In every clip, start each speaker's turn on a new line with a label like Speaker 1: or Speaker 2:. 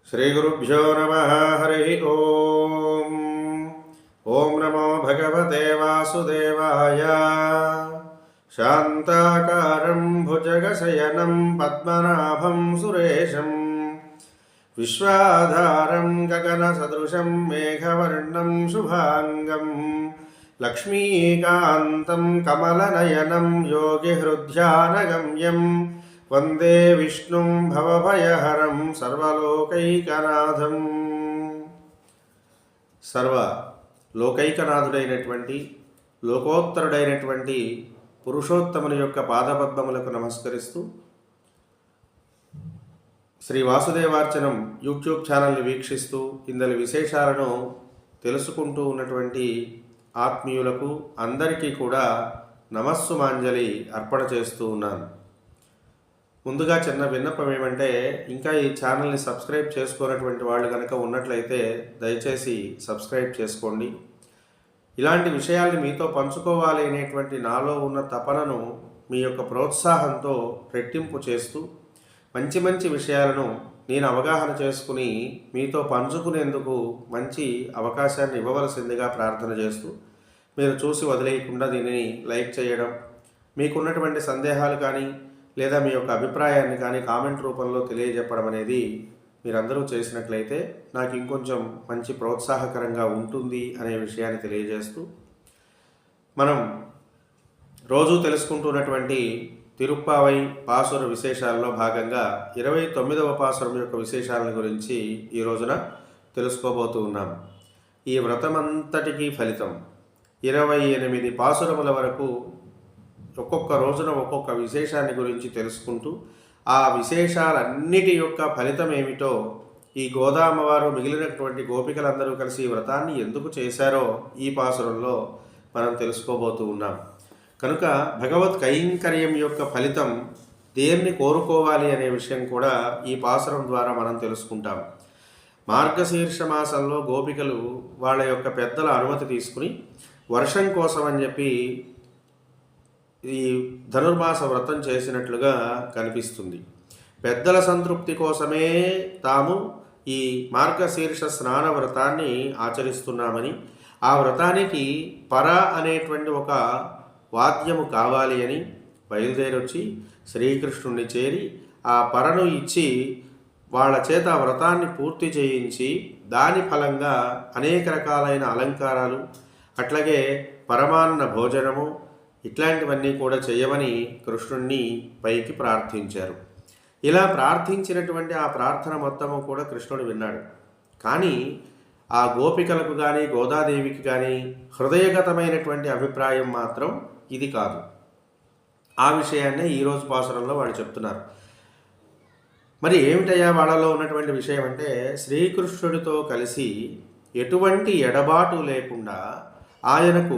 Speaker 1: श्रीगुरुभ्यो नमः। हरि ओम। ओम नमो भगवते वासुदेवाय। शान्ताकारं भुजगशयनं पद्मनाभं सुरेशं विश्वाधारं गगनसदृशं मेघवर्णं शुभांगं लक्ष्मीकान्तं कमलनयनं योगिहृद्यानगम्यं वंदे विष्णुं भवभयहरं सर्वलोकैकनाथं। सर्व లోకైకనాథుడైనటువంటి లోకోత్తరుడైనటువంటి పురుషోత్తముని యొక్క పాదపద్మములకు నమస్కరిస్తూ శ్రీ వాసుదేవార్చనం యూట్యూబ్ ఛానల్ని వీక్షిస్తూ ఇందలి విశేషాలను తెలుసుకుంటూ ఉన్నటువంటి ఆత్మీయులకు అందరికీ కూడా నమస్సుమాంజలి అర్పణ చేస్తూ ఉన్నాను. ముందుగా చిన్న విన్నపం ఏమంటే, ఇంకా ఈ ఛానల్ని సబ్స్క్రైబ్ చేసుకోనటువంటి వాళ్ళు కనుక ఉన్నట్లయితే దయచేసి సబ్స్క్రైబ్ చేసుకోండి. ఇలాంటి విషయాల్ని మీతో పంచుకోవాలి అనేటువంటి నాలో ఉన్న తపనను మీ యొక్క ప్రోత్సాహంతో రెట్టింపు చేస్తూ మంచి మంచి విషయాలను నేను అవగాహన చేసుకుని మీతో పంచుకునేందుకు మంచి అవకాశాన్ని ఇవ్వవలసిందిగా ప్రార్థన చేస్తూ, మీరు చూసి వదిలేయకుండా దీనిని లైక్ చేయడం, మీకున్నటువంటి సందేహాలు కానీ లేదా మీ యొక్క అభిప్రాయాన్ని కానీ కామెంట్ రూపంలో తెలియజెప్పడం అనేది మీరందరూ చేసినట్లయితే నాకు ఇంకొంచెం మంచి ప్రోత్సాహకరంగా ఉంటుంది అనే విషయాన్ని తెలియజేస్తూ, మనం రోజు తెలుసుకుంటున్నటువంటి తిరుప్పావై పాసుర విశేషాల్లో భాగంగా 29వ పాసురం యొక్క విశేషాలను గురించి ఈ రోజున తెలుసుకోబోతూ ఉన్నాం. ఈ వ్రతమంతటికీ ఫలితం 28 పాసురముల వరకు ఒక్కొక్క రోజున ఒక్కొక్క విశేషాన్ని గురించి తెలుసుకుంటూ ఆ విశేషాలన్నిటి యొక్క ఫలితం ఏమిటో, ఈ గోదామ్మవారు మిగిలినటువంటి గోపికలందరూ కలిసి ఈ వ్రతాన్ని ఎందుకు చేశారో ఈ పాసురంలో మనం తెలుసుకోబోతూ ఉన్నాం. కనుక భగవత్ కైంకర్యం యొక్క ఫలితం దేన్ని కోరుకోవాలి అనే విషయం కూడా ఈ పాసురం ద్వారా మనం తెలుసుకుంటాం. మార్గశీర్ష మాసంలో గోపికలు వాళ్ళ యొక్క పెద్దల అనుమతి తీసుకుని వర్షం కోసం అని చెప్పి ఈ ధనుర్మాస వ్రతం చేసినట్లుగా కనిపిస్తుంది. పెద్దల సంతృప్తి కోసమే తాము ఈ మార్గశీర్ష స్నాన వ్రతాన్ని ఆచరిస్తున్నామని, ఆ వ్రతానికి పర అనేటువంటి ఒక వాద్యము కావాలి అని బయలుదేరొచ్చి శ్రీకృష్ణుణ్ణి చేరి ఆ పరను ఇచ్చి వాళ్ళ చేత వ్రతాన్ని పూర్తి చేయించి దాని ఫలంగా అనేక రకాలైన అలంకారాలు, అట్లాగే పరమాన్న భోజనము ఇట్లాంటివన్నీ కూడా చేయమని కృష్ణుణ్ణి పైకి ప్రార్థించారు. ఇలా ప్రార్థించినటువంటి ఆ ప్రార్థన మొత్తము కూడా కృష్ణుడు విన్నాడు. కానీ ఆ గోపికలకు కానీ గోదాదేవికి కానీ హృదయగతమైనటువంటి అభిప్రాయం మాత్రం ఇది కాదు. ఆ విషయాన్నే ఈరోజు పాసురంలో వాళ్ళు చెప్తున్నారు. మరి ఏమిటయ్యా వాళ్ళలో ఉన్నటువంటి విషయం అంటే, శ్రీకృష్ణుడితో కలిసి ఎటువంటి ఎడబాటు లేకుండా ఆయనకు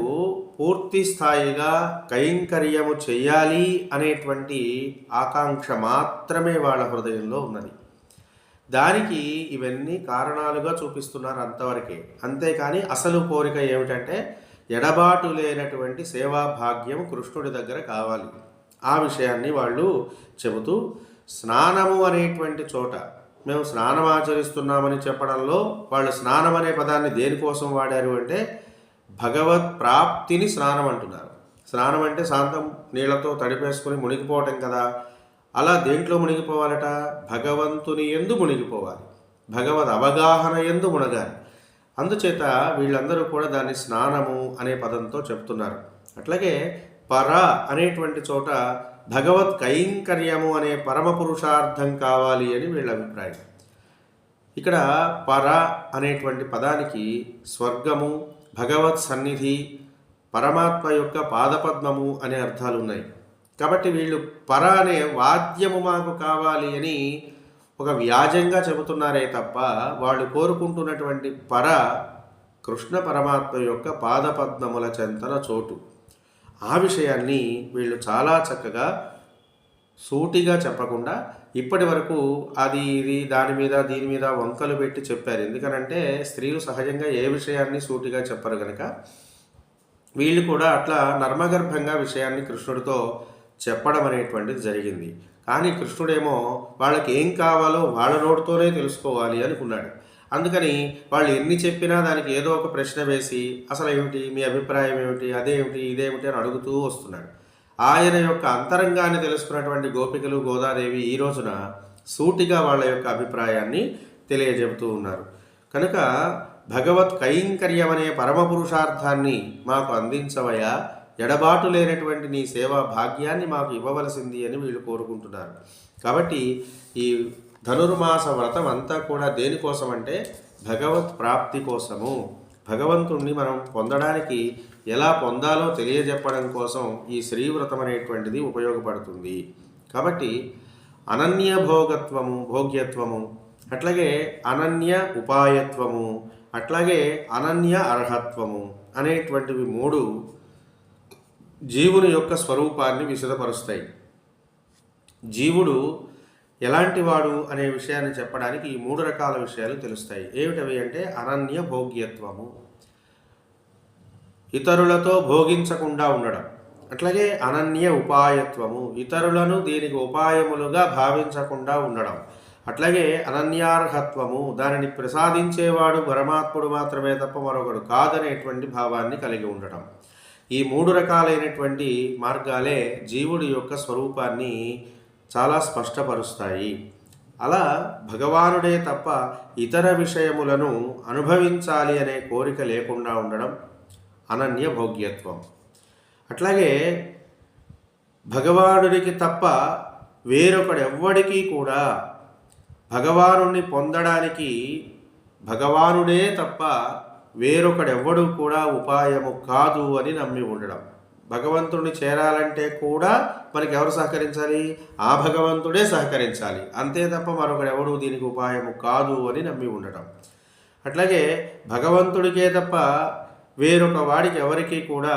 Speaker 1: పూర్తి స్థాయిగా కైంకర్యము చెయ్యాలి అనేటువంటి ఆకాంక్ష మాత్రమే వాళ్ళ హృదయంలో ఉన్నది. దానికి ఇవన్నీ కారణాలుగా చూపిస్తున్నారు అంతవరకే. అంతేకాని అసలు కోరిక ఏమిటంటే, ఎడబాటు లేనటువంటి సేవాభాగ్యం కృష్ణుడి దగ్గర కావాలి. ఆ విషయాన్ని వాళ్ళు చెబుతూ, స్నానము అనేటువంటి చోట మేము స్నానం ఆచరిస్తున్నామని చెప్పడంలో వాళ్ళు స్నానం అనే పదాన్ని దేనికోసం వాడారు అంటే, భగవత్ ప్రాప్తిని స్నానం అంటున్నారు. స్నానం అంటే శాంతం నీళ్లతో తడిపేసుకొని మునిగిపోవటం కదా. అలా దేంట్లో మునిగిపోవాలట? భగవంతుని యందు మునిగిపోవాలి, భగవద్ అవగాహన యందు మునగాలి. అందుచేత వీళ్ళందరూ కూడా దాన్ని స్నానము అనే పదంతో చెప్తున్నారు. అట్లాగే పర అనేటువంటి చోట భగవత్ కైంకర్యము అనే పరమ పురుషార్థం కావాలి అని వీళ్ళ అభిప్రాయం. ఇక్కడ పర అనేటువంటి పదానికి స్వర్గము, భగవత్ సన్నిధి, పరమాత్మ యొక్క పాదపద్మము అనే అర్థాలు ఉన్నాయి. కాబట్టి వీళ్ళు పర అనే వాద్యము మాకు కావాలి అని ఒక వ్యాజంగా చెబుతున్నారే తప్ప, వాళ్ళు కోరుకుంటున్నటువంటి పర కృష్ణ పరమాత్మ యొక్క పాదపద్మముల చెంతన చోటు. ఆ విషయాన్ని వీళ్ళు చాలా చక్కగా సూటిగా చెప్పకుండా ఇప్పటి వరకు అది ఇది దాని మీద దీని మీద వంకలు పెట్టి చెప్పారు. ఎందుకనంటే స్త్రీలు సహజంగా ఏ విషయాన్ని సూటిగా చెప్పరు కనుక వీళ్ళు కూడా అట్లా నర్మగర్భంగా విషయాన్ని కృష్ణుడితో చెప్పడం అనేటువంటిది జరిగింది. కానీ కృష్ణుడేమో వాళ్ళకి ఏం కావాలో వాళ్ళ నోటితోనే తెలుసుకోవాలి అనుకున్నాడు. అందుకని వాళ్ళు ఎన్ని చెప్పినా దానికి ఏదో ఒక ప్రశ్న వేసి అసలు ఏమిటి, మీ అభిప్రాయం ఏమిటి, అదేమిటి, ఇదేమిటి అని అడుగుతూ వస్తున్నాడు. ఆయన యొక్క అంతరంగాన్ని తెలుసుకున్నటువంటి గోపికలు, గోదాదేవి ఈ రోజున సూటిగా వాళ్ళ యొక్క అభిప్రాయాన్ని తెలియజెబుతూ ఉన్నారు. కనుక భగవత్ కైంకర్యం అనే పరమ పురుషార్థాన్ని మాకు అందించవయా, ఎడబాటు లేనటువంటి నీ సేవా భాగ్యాన్ని మాకు ఇవ్వవలసింది అని వీళ్ళు కోరుకుంటున్నారు. కాబట్టి ఈ ధనుర్మాస వ్రతం అంతా కూడా దేనికోసం అంటే భగవత్ ప్రాప్తి కోసము, భగవంతుణ్ణి మనం పొందడానికి ఎలా పొందాలో తెలియజెప్పడం కోసం ఈ శ్రీవ్రతం అనేటువంటిది ఉపయోగపడుతుంది. కాబట్టి అనన్య భోగ్యత్వము, అట్లాగే అనన్య ఉపాయత్వము, అట్లాగే అనన్య అర్హత్వము అనేటువంటివి మూడు జీవుని యొక్క స్వరూపాన్ని విశదపరుస్తాయి. జీవుడు ఎలాంటి వాడు అనే విషయాన్ని చెప్పడానికి ఈ మూడు రకాల విషయాలు తెలుస్తాయి. ఏమిటవి అంటే అనన్య భోగ్యత్వము, ఇతరులతో భోగించకుండా ఉండడం. అట్లాగే అనన్య ఉపాయత్వము, ఇతరులను దీనికి ఉపాయములుగా భావించకుండా ఉండడం. అట్లాగే అనన్యార్హత్వము, దానిని ప్రసాదించేవాడు పరమాత్ముడు మాత్రమే తప్ప మరొకడు కాదనేటువంటి భావాన్ని కలిగి ఉండడం. ఈ మూడు రకాలైనటువంటి మార్గాలే జీవుడి యొక్క స్వరూపాన్ని చాలా స్పష్టపరుస్తాయి. అలా భగవానుడే తప్ప ఇతర విషయములను అనుభవించాలి అనే కోరిక లేకుండా ఉండడం అనన్య భోగ్యత్వం. అట్లాగే భగవానుడికి తప్ప వేరొకడెవ్వడికి కూడా భగవానుణ్ణి పొందడానికి భగవానుడే తప్ప వేరొకడెవ్వడు కూడా ఉపాయము కాదు అని నమ్మి ఉండడం. భగవంతుడిని చేరాలంటే కూడా మనకి ఎవరు సహకరించాలి? ఆ భగవంతుడే సహకరించాలి, అంతే తప్ప మరొకడెవడు దీనికి ఉపాయము కాదు అని నమ్మి ఉండడం. అట్లాగే భగవంతుడికే తప్ప వేరొక వాడికి ఎవరికి కూడా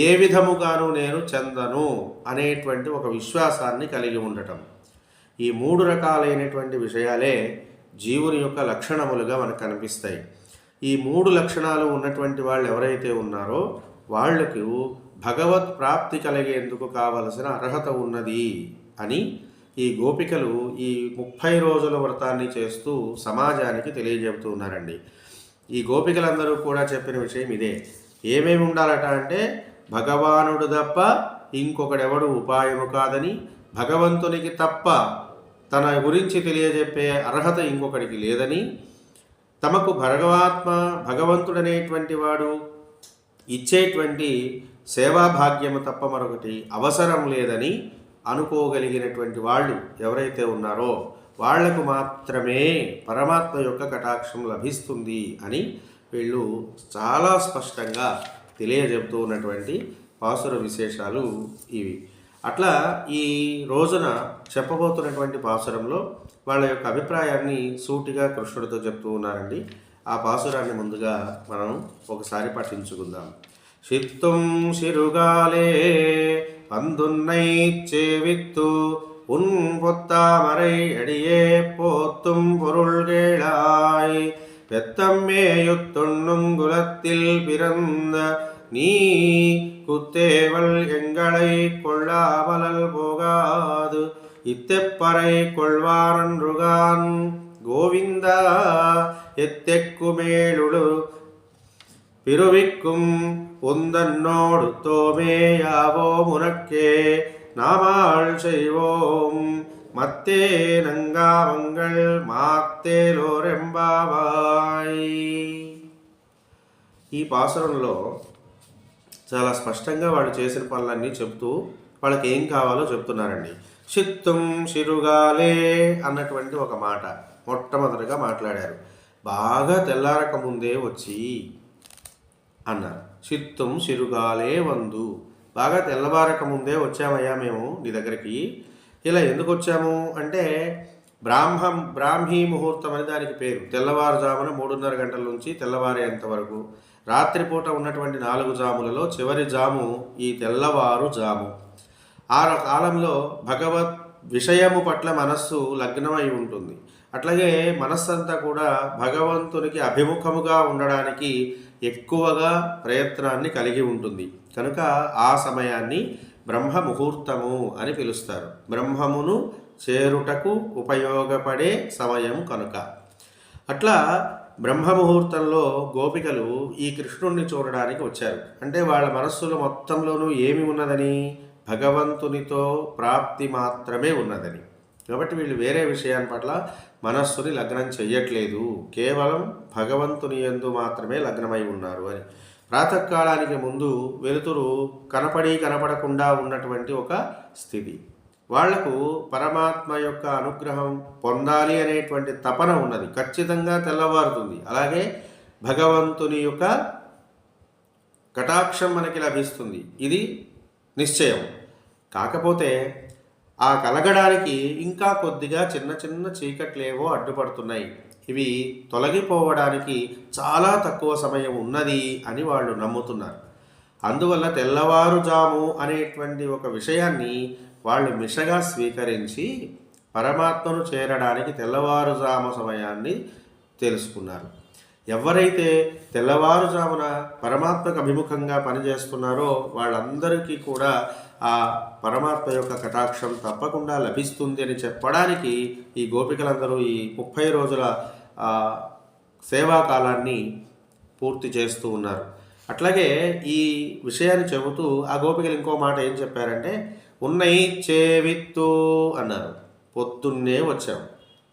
Speaker 1: ఏ విధముగాను నేను చెందను అనేటువంటి ఒక విశ్వాసాన్ని కలిగి ఉండటం. ఈ మూడు రకాలైనటువంటి విషయాలే జీవుని యొక్క లక్షణములుగా మనకు కనిపిస్తాయి. ఈ మూడు లక్షణాలు ఉన్నటువంటి వాళ్ళు ఎవరైతే ఉన్నారో వాళ్లకు భగవత్ ప్రాప్తి కలిగేందుకు కావలసిన అర్హత ఉన్నది అని ఈ గోపికలు ఈ 30 రోజుల వ్రతాన్ని చేస్తూ సమాజానికి తెలియజెబుతూ ఉన్నారండి. ఈ గోపికలందరూ కూడా చెప్పిన విషయం ఇదే. ఏమేమి ఉండాలట అంటే భగవానుడు తప్ప ఇంకొకడెవడు ఉపాయము కాదని, భగవంతునికి తప్ప తన గురించి తెలియజెప్పే అర్హత ఇంకొకడికి లేదని, తమకు భగవంతుడనేటువంటి వాడు ఇచ్చేటువంటి సేవాభాగ్యము తప్ప మరొకటి అవసరం లేదని అనుకోగలిగినటువంటి వాళ్ళు ఎవరైతే ఉన్నారో వాళ్లకు మాత్రమే పరమాత్మ యొక్క కటాక్షం లభిస్తుంది అని వీళ్ళు చాలా స్పష్టంగా తెలియజెబుతూ ఉన్నటువంటి పాసుర విశేషాలు ఇవి. అట్లా ఈ రోజున చెప్పబోతున్నటువంటి పాసురంలో వాళ్ళ యొక్క అభిప్రాయాన్ని సూటిగా కృష్ణుడితో చెప్తూ ఉన్నారండి. ఆ పాసురాన్ని ముందుగా మనం ఒకసారి పఠించుకుందాం. சித்தும் சிறுகாலே வந்துன்னை சேவித்து உன் பொத்தாமரை அடியே போத்தும் பொருள்களாய் பெத்தம்மேயுத்துண்ணும் குலத்தில் பிறந்த நீ குத்தேவல் எங்களை கொள்ளாமலல் போகாது இத்தெப்பறை கொள்வாரன்றுகான் கோவிந்தா எத்தெக்குமேலுடு பிறவிக்கும் உந்தன்னோடு தோமேயாவோ முனக்கே நாமாள் செய்வோம் மத்தே நங்காமங்கள் మాత్తేలోరెంబావాయ్. ఈ పాసురంలో చాలా స్పష్టంగా వాళ్ళు చేసిన పనులన్నీ చెప్తూ వాళ్ళకి ఏం కావాలో చెప్తున్నారండి. చిత్తం చిరుగాలే అన్నటువంటి ఒక మాట మొట్టమొదటిగా మాట్లాడారు. బాగా తెల్లారక ముందే వచ్చి అన్నారు. చిత్తం చిరుగాలే వందు, బాగా తెల్లవారక ముందే వచ్చామయ్యా మేము నీ దగ్గరికి. ఇలా ఎందుకు వచ్చాము అంటే బ్రాహ్మీ ముహూర్తం అని దానికి పేరు. తెల్లవారుజామున 3:30 గంటల నుంచి తెల్లవారేంత వరకు రాత్రిపూట ఉన్నటువంటి 4 జాములలో చివరి జాము ఈ తెల్లవారు జాము. ఆ కాలంలో భగవత్ విషయము పట్ల మనస్సు లగ్నమై ఉంటుంది. అట్లాగే మనస్సంతా కూడా భగవంతునికి అభిముఖముగా ఉండడానికి ఎక్కువగా ప్రయత్నాన్ని కలిగి ఉంటుంది. కనుక ఆ సమయాన్ని బ్రహ్మ ముహూర్తము అని పిలుస్తారు. బ్రహ్మమును చేరుటకు ఉపయోగపడే సమయం కనుక. అట్లా బ్రహ్మముహూర్తంలో గోపికలు ఈ కృష్ణుణ్ణి చూడడానికి వచ్చారు. అంటే వాళ్ళ మనస్సులో మొత్తంలోనూ ఏమి ఉన్నదని? భగవంతునితో ప్రాప్తి మాత్రమే ఉన్నదని. కాబట్టి వీళ్ళు వేరే విషయాన్ని పట్ల మనస్సుని లగ్నం చెయ్యట్లేదు, కేవలం భగవంతుని యందు మాత్రమే లగ్నమై ఉన్నారు అని. ప్రాతకాలానికి ముందు వెలుతురు కనపడకుండా ఉన్నటువంటి ఒక స్థితి. వాళ్లకు పరమాత్మ యొక్క అనుగ్రహం పొందాలి అనేటువంటి తపన ఉన్నది. ఖచ్చితంగా తెల్లవారుతుంది. అలాగే భగవంతుని యొక్క కటాక్షం మనకి లభిస్తుంది, ఇది నిశ్చయం. కాకపోతే ఆ కలగడానికి ఇంకా కొద్దిగా చిన్న చిన్న చీకట్లేవో అడ్డుపడుతున్నాయి. ఇవి తొలగిపోవడానికి చాలా తక్కువ సమయం ఉన్నది అని వాళ్ళు నమ్ముతున్నారు. అందువల్ల తెల్లవారుజాము అనేటువంటి ఒక విషయాన్ని వాళ్ళు మిషగా స్వీకరించి పరమాత్మను చేరడానికి తెల్లవారుజాము సమయాన్ని తెలుసుకున్నారు. ఎవరైతే తెల్లవారుజామున పరమాత్మకు అభిముఖంగా పనిచేస్తున్నారో వాళ్ళందరికీ కూడా ఆ పరమాత్మ యొక్క కటాక్షం తప్పకుండా లభిస్తుంది అని చెప్పడానికి ఈ గోపికలందరూ ఈ 30 రోజుల సేవాకాలాన్ని పూర్తి చేస్తూ ఉన్నారు. అట్లాగే ఈ విషయాన్ని చెబుతూ ఆ గోపికలు ఇంకో మాట ఏం చెప్పారంటే, ఉన్నై చేవిత్తు అన్నారు. పొద్దున్నే వచ్చాము,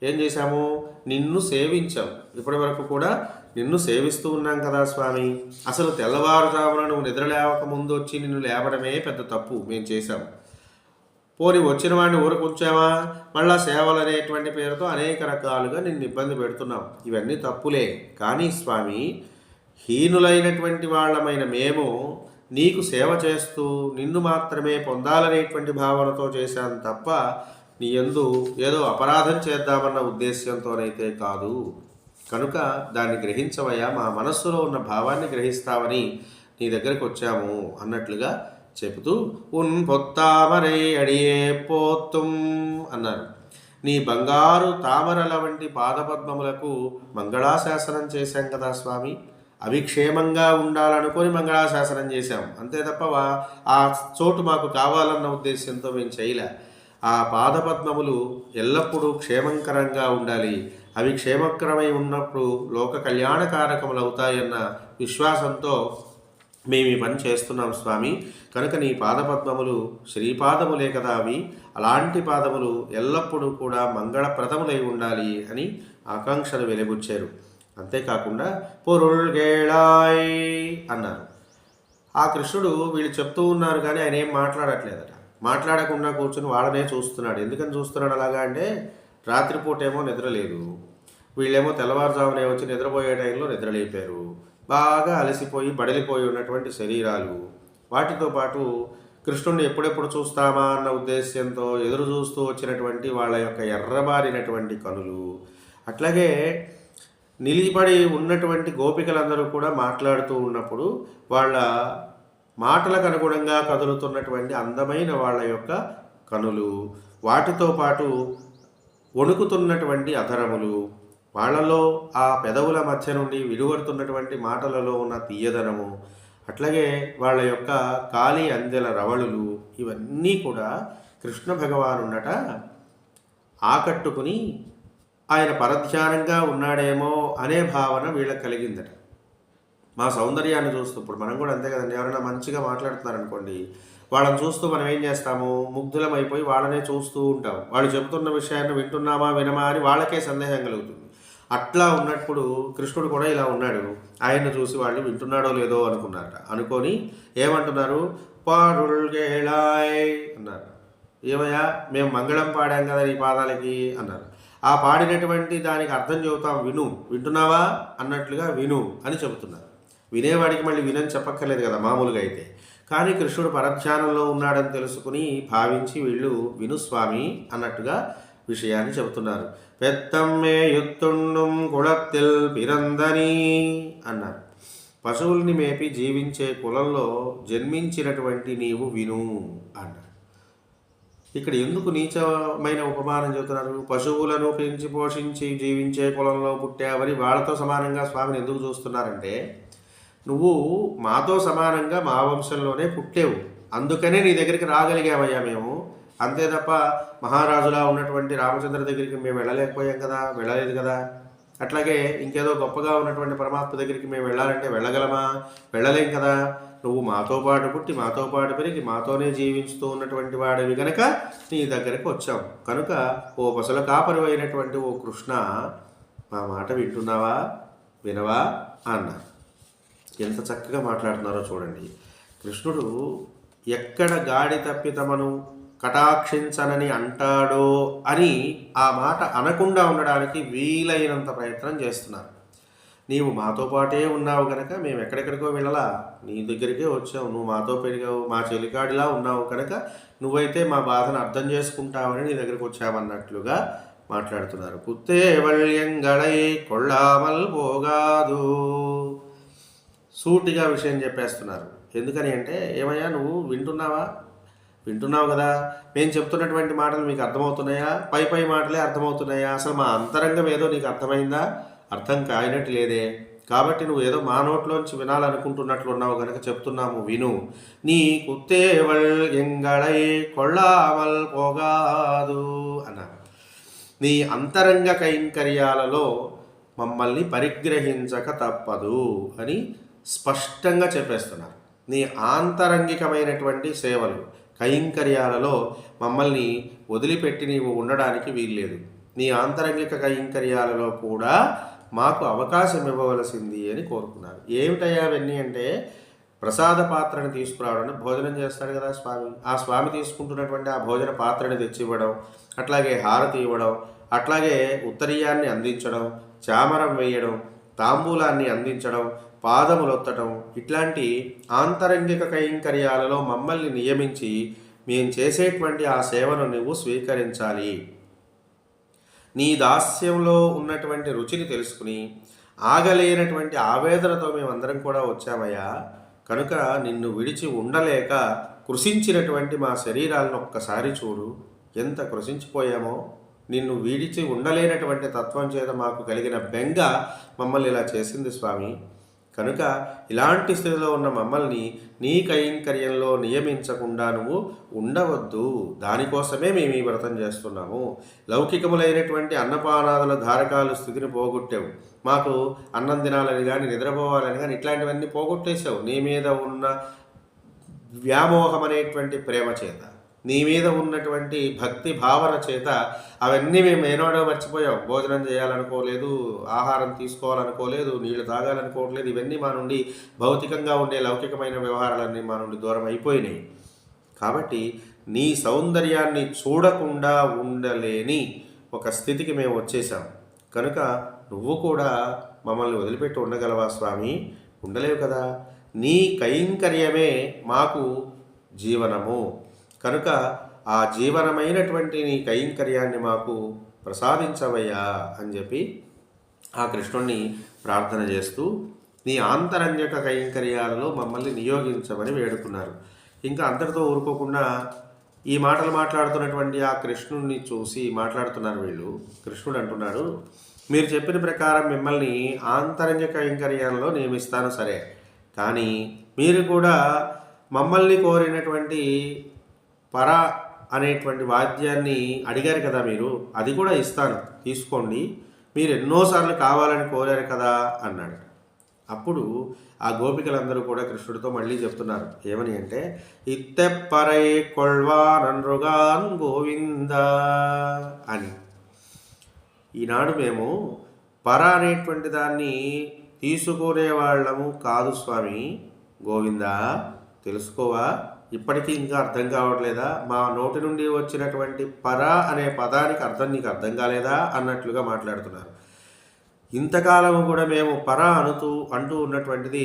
Speaker 1: ఏం చేశాము? నిన్ను సేవించాం. ఇప్పటి వరకు కూడా నిన్ను సేవిస్తూ ఉన్నాం కదా స్వామి. అసలు తెల్లవారుజామున నువ్వు నిద్ర లేవక ముందు వచ్చి నిన్ను లేవడమే పెద్ద తప్పు మేము చేశాము. పోని వచ్చిన వాడిని ఊరకుంచామా? మళ్ళా సేవలు అనేటువంటి పేరుతో అనేక రకాలుగా నిన్ను ఇబ్బంది పెడుతున్నాం. ఇవన్నీ తప్పులే. కానీ స్వామి, హీనులైనటువంటి వాళ్ళమైన మేము నీకు సేవ చేస్తూ నిన్ను మాత్రమే పొందాలనేటువంటి భావనతో చేశాను తప్ప నీ యందు ఏదో అపరాధం చేద్దామన్న ఉద్దేశ్యంతోనైతే కాదు. కనుక దాన్ని గ్రహించవయ్యా, మా మనస్సులో ఉన్న భావాన్ని గ్రహిస్తావని నీ దగ్గరికి వచ్చాము అన్నట్లుగా చెబుతూ ఉన్ పొత్తామరై అడియే పోతుం అన్నారు. నీ బంగారు తామరల వంటి పాదపద్మములకు మంగళాశాసనం చేశాం కదా స్వామి. అవి క్షేమంగా ఉండాలనుకొని మంగళాశాసనం చేశాం, అంతే తప్ప ఆ చోటు మాకు కావాలన్న ఉద్దేశంతో మేము చేయలే. ఆ పాదపద్మములు ఎల్లప్పుడూ క్షేమకరంగా ఉండాలి. అవి క్షేమకరమై ఉన్నప్పుడు లోక కళ్యాణకారకములు అవుతాయన్న విశ్వాసంతో మేము ఈ పని చేస్తున్నాం స్వామి. కనుక నీ పాదపద్మములు శ్రీపాదములే కదా అవి. అలాంటి పాదములు ఎల్లప్పుడూ కూడా మంగళప్రదములై ఉండాలి అని ఆకాంక్షలు వెలిబుచ్చారు. అంతేకాకుండా పొరుల్గేళాయ్ అన్నారు. ఆ కృష్ణుడు వీళ్ళు చెప్తూ ఉన్నారు కానీ ఆయన ఏం మాట్లాడట్లేదట. మాట్లాడకుండా కూర్చుని వాళ్ళనే చూస్తున్నాడు. ఎందుకని చూస్తున్నాడు అలాగా అంటే, రాత్రిపూటేమో నిద్ర లేదు, వీళ్ళేమో తెల్లవారుజామునే వచ్చి నిద్రపోయే టైంలో నిద్రలేపారు. బాగా అలసిపోయి బడలిపోయి ఉన్నటువంటి శరీరాలు. వాటితో పాటు కృష్ణుడిని ఎప్పుడెప్పుడు చూస్తామా అన్న ఉద్దేశ్యంతో ఎదురు చూస్తూ వచ్చినటువంటి వాళ్ళ యొక్క ఎర్రబారినటువంటి కనులు. అట్లాగే నిలిపడి ఉన్నటువంటి గోపికలందరూ కూడా మాట్లాడుతూ ఉన్నప్పుడు వాళ్ళ మాటలకు అనుగుణంగా కదులుతున్నటువంటి అందమైన వాళ్ళ యొక్క కనులు, వాటితో పాటు వణుకుతున్నటువంటి అధరములు, వాళ్ళలో ఆ పెదవుల మధ్య నుండి విడువడుతున్నటువంటి మాటలలో ఉన్న తీయదనము, అట్లాగే వాళ్ళ యొక్క కాలి అందెల రవళులు, ఇవన్నీ కూడా కృష్ణ భగవానున్నట ఆకట్టుకుని ఆయన పరధ్యానంగా ఉన్నాడేమో అనే భావన వీళ్ళకి కలిగిందట. మా సౌందర్యాన్ని చూస్తూ, ఇప్పుడు మనం కూడా అంతే కదండి, ఎవరైనా మంచిగా మాట్లాడుతున్నారనుకోండి, వాళ్ళని చూస్తూ మనం ఏం చేస్తాము? ముగ్ధులమైపోయి వాళ్ళనే చూస్తూ ఉంటాం. వాళ్ళు చెబుతున్న విషయాన్ని వింటున్నామా వినమా అని వాళ్ళకే సందేహం కలుగుతుంది. అట్లా ఉన్నప్పుడు కృష్ణుడు కూడా ఇలా ఉన్నాడు. ఆయన్ని చూసి వాళ్ళు వింటున్నాడో లేదో అనుకున్నారట. అనుకొని ఏమంటున్నారు? పారుల్గేళాయ్ అన్నారు. ఏమయ్యా, మేము మంగళం పాడాం కదా నీ పాదాలకి అన్నారు. ఆ పాడినటువంటి దానికి అర్థం చెబుతాం, విను, వింటున్నావా అన్నట్లుగా విను అని చెబుతున్నారు. వినేవాడికి మళ్ళీ వినని చెప్పక్కర్లేదు కదా మామూలుగా అయితే. కానీ కృష్ణుడు పరధ్యానంలో ఉన్నాడని తెలుసుకుని భావించి వీళ్ళు విను స్వామి అన్నట్టుగా విషయాన్ని చెబుతున్నారు. పెత్తమ్మే యుత్తుండుం కుళత్తిల్ పిరందని అన్నారు. పశువుల్ని మేపి జీవించే కులంలో జన్మించినటువంటి నీవు విను అన్నారు. ఇక్కడ ఎందుకు నీచమైన ఉపమానం చెబుతున్నారు? పశువులను పెంచి పోషించి జీవించే కులంలో పుట్టావని వాళ్ళతో సమానంగా స్వామిని ఎందుకు చూస్తున్నారంటే, నువ్వు మాతో సమానంగా మా వంశంలోనే పుట్టేవు, అందుకనే నీ దగ్గరికి రాగలిగామయ్యా మేము. అంతే తప్ప మహారాజులా ఉన్నటువంటి రామచంద్ర దగ్గరికి మేము వెళ్ళలేకపోయాం కదా, వెళ్ళలేదు కదా. అట్లాగే ఇంకేదో గొప్పగా ఉన్నటువంటి పరమాత్మ దగ్గరికి మేము వెళ్ళాలంటే వెళ్ళగలమా? వెళ్ళలేం కదా. నువ్వు మాతో పాటు పుట్టి మాతో పాటు పెరిగి మాతోనే జీవిస్తూ ఉన్నటువంటి వాడివి గనక నీ దగ్గరకు వచ్చాం. కనుక ఓ పసల కాపరి అయినటువంటి ఓ కృష్ణ, మా మాట వింటున్నావా, వినవా అన్నారు. ఎంత చక్కగా మాట్లాడుతున్నారో చూడండి. కృష్ణుడు ఎక్కడ గాడి తప్పి తమను కటాక్షించనని అంటాడో అని ఆ మాట అనకుండా ఉండడానికి వీలైనంత ప్రయత్నం చేస్తున్నారు. నీవు మాతో పాటే ఉన్నావు కనుక మేము ఎక్కడెక్కడికో వెళ్ళలా, నీ దగ్గరికే వచ్చావు. నువ్వు మాతో పెరిగావు, మా చెలికాడిలా ఉన్నావు కనుక నువ్వైతే మా బాధను అర్థం చేసుకుంటావని నీ దగ్గరికి వచ్చామన్నట్లుగా మాట్లాడుతున్నారు. కుత్తే వళ్యంగళై కొళ్ళామల్ పోగాదు. సూటిగా విషయం చెప్పేస్తున్నారు. ఎందుకని అంటే, ఏమయ్యా నువ్వు వింటున్నావు కదా, మేము చెప్తున్నటువంటి మాటలు మీకు అర్థమవుతున్నాయా? పై మాటలే అర్థమవుతున్నాయా? అసలు మా అంతరంగం ఏదో నీకు అర్థమైందా? అర్థం కాయినట్టు లేదే. కాబట్టి నువ్వు ఏదో మా నోట్లోంచి వినాలనుకుంటున్నట్లు ఉన్నావు కనుక చెప్తున్నాము, విను. నీ కుత్తేవల్ ఎంగళై కొళ్ళామల్ పోగాదు అన్నారు. నీ అంతరంగ కైంకర్యాలలో మమ్మల్ని పరిగ్రహించక తప్పదు అని స్పష్టంగా చెప్పేస్తున్నారు. నీ ఆంతరంగికమైనటువంటి సేవలు కైంకర్యాలలో మమ్మల్ని వదిలిపెట్టి నీవు ఉండడానికి వీల్లేదు. నీ ఆంతరంగిక కైంకర్యాలలో కూడా మాకు అవకాశం ఇవ్వవలసింది అని కోరుకున్నారు. ఏమిటయ్యా అవన్నీ అంటే, ప్రసాద పాత్రను తీసుకురావడానికి భోజనం చేస్తాడు కదా స్వామి. ఆ స్వామి తీసుకుంటున్నటువంటి ఆ భోజన పాత్రని తెచ్చివ్వడం, అట్లాగే హారతి ఇవ్వడం, అట్లాగే ఉత్తరీయాన్ని అందించడం, చామరం వేయడం, తాంబూలాన్ని అందించడం, పాదములొత్తడం, ఇట్లాంటి ఆంతరంగిక కైంకర్యాలలో మమ్మల్ని నియమించి మేము చేసేటువంటి ఆ సేవను నువ్వు స్వీకరించాలి. నీ దాస్యంలో ఉన్నటువంటి రుచిని తెలుసుకుని ఆగలేనటువంటి ఆవేదనతో మేమందరం కూడా వచ్చామయ్యా. కనుక నిన్ను విడిచి ఉండలేక కృషించినటువంటి మా శరీరాలను ఒక్కసారి చూడు, ఎంత కృషించిపోయామో. నిన్ను విడిచి ఉండలేనటువంటి తత్వం చేత మాకు కలిగిన బెంగ మమ్మల్ని ఇలా చేసింది స్వామి. కనుక ఇలాంటి స్థితిలో ఉన్న మమ్మల్ని నీ కైంకర్యంలో నియమించకుండా నువ్వు ఉండవద్దు. దానికోసమే మేము ఈ వ్రతం చేస్తున్నాము. లౌకికములైనటువంటి అన్నపానాదుల ధారకాలు స్థితిని పోగొట్టావు. మాకు అన్నం తినాలని కానీ నిద్రపోవాలని కానీ ఇట్లాంటివన్నీ పోగొట్టేశావు. నీ మీద ఉన్న వ్యామోహం అనేటువంటి ప్రేమ చేత, నీ మీద ఉన్నటువంటి భక్తి భావన చేత అవన్నీ మేము ఏనాడో మర్చిపోయాం. భోజనం చేయాలనుకోలేదు, ఆహారం తీసుకోవాలనుకోలేదు, నీళ్లు తాగాలనుకోవట్లేదు. ఇవన్నీ మా నుండి భౌతికంగా ఉండే లౌకికమైన వ్యవహారాలన్నీ మా నుండి దూరం అయిపోయినాయి. కాబట్టి నీ సౌందర్యాన్ని చూడకుండా ఉండలేని ఒక స్థితికి మేము వచ్చేసాం. కనుక నువ్వు కూడా మమ్మల్ని వదిలిపెట్టి ఉండగలవా స్వామి? ఉండలేవు కదా. నీ కైంకర్యమే మాకు జీవనము. కనుక ఆ జీవనమైనటువంటి నీ కైంకర్యాన్ని మాకు ప్రసాదించవయ్యా అని చెప్పి ఆ కృష్ణుణ్ణి ప్రార్థన చేస్తూ నీ ఆంతరంగిక కైంకర్యాలలో మమ్మల్ని నియోగించమని వేడుకున్నారు. ఇంకా అంతటితో ఊరుకోకుండా ఈ మాటలు మాట్లాడుతున్నటువంటి ఆ కృష్ణుడిని చూసి మాట్లాడుతున్నారు వీళ్ళు. కృష్ణుడు అంటున్నాడు, మీరు చెప్పిన ప్రకారం మిమ్మల్ని ఆంతరంగిక కైంకర్యాలలో నియమిస్తాను సరే, కానీ మీరు కూడా మమ్మల్ని కోరినటువంటి పర అనేటువంటి వాద్యాన్ని అడిగారు కదా మీరు, అది కూడా ఇస్తాను, తీసుకోండి. మీరు ఎన్నోసార్లు కావాలని కోరారు కదా అన్నాడు. అప్పుడు ఆ గోపికలందరూ కూడా కృష్ణుడితో మళ్ళీ చెప్తున్నారు. ఏమని అంటే, ఇత్తెప్పరై కొల్వానన్రుగాన్ గోవింద అని. ఈనాడు మేము పర అనేటువంటి దాన్ని తీసుకునే వాళ్ళము కాదు స్వామి. గోవింద తెలుసుకోవా, ఇప్పటికీ ఇంకా అర్థం కావట్లేదా? మా నోటి నుండి వచ్చినటువంటి పర అనే పదానికి అర్థం నీకు అర్థం కాలేదా అన్నట్లుగా మాట్లాడుతున్నారు. ఇంతకాలము కూడా మేము పర అంటూ ఉన్నటువంటిది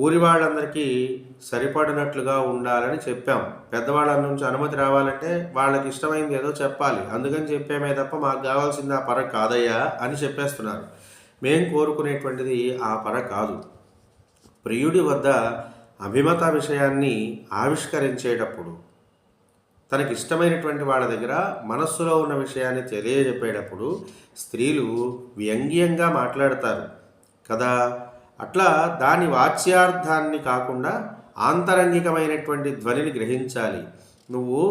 Speaker 1: ఊరి వాళ్ళందరికీ సరిపడినట్లుగా ఉండాలని చెప్పాం. పెద్దవాళ్ళ నుంచి అనుమతి రావాలంటే వాళ్ళకి ఇష్టమైంది ఏదో చెప్పాలి, అందుకని చెప్పామే తప్ప మాకు కావాల్సింది ఆ పర కాదయ్యా అని చెప్పేస్తున్నారు. మేం కోరుకునేటువంటిది ఆ పర కాదు. ప్రియుడి వద్ద అభిమత విషయాన్ని ఆవిష్కరించేటప్పుడు, తనకి ఇష్టమైనటువంటి వాళ్ళ దగ్గర మనస్సులో ఉన్న విషయాన్ని తెలియజెప్పేటప్పుడు స్త్రీలు వ్యంగ్యంగా మాట్లాడతారు కదా. అట్లా దాని వాచ్యార్థాన్ని కాకుండా ఆంతరంగికమైనటువంటి ధ్వనిని గ్రహించాలి. నువ్వు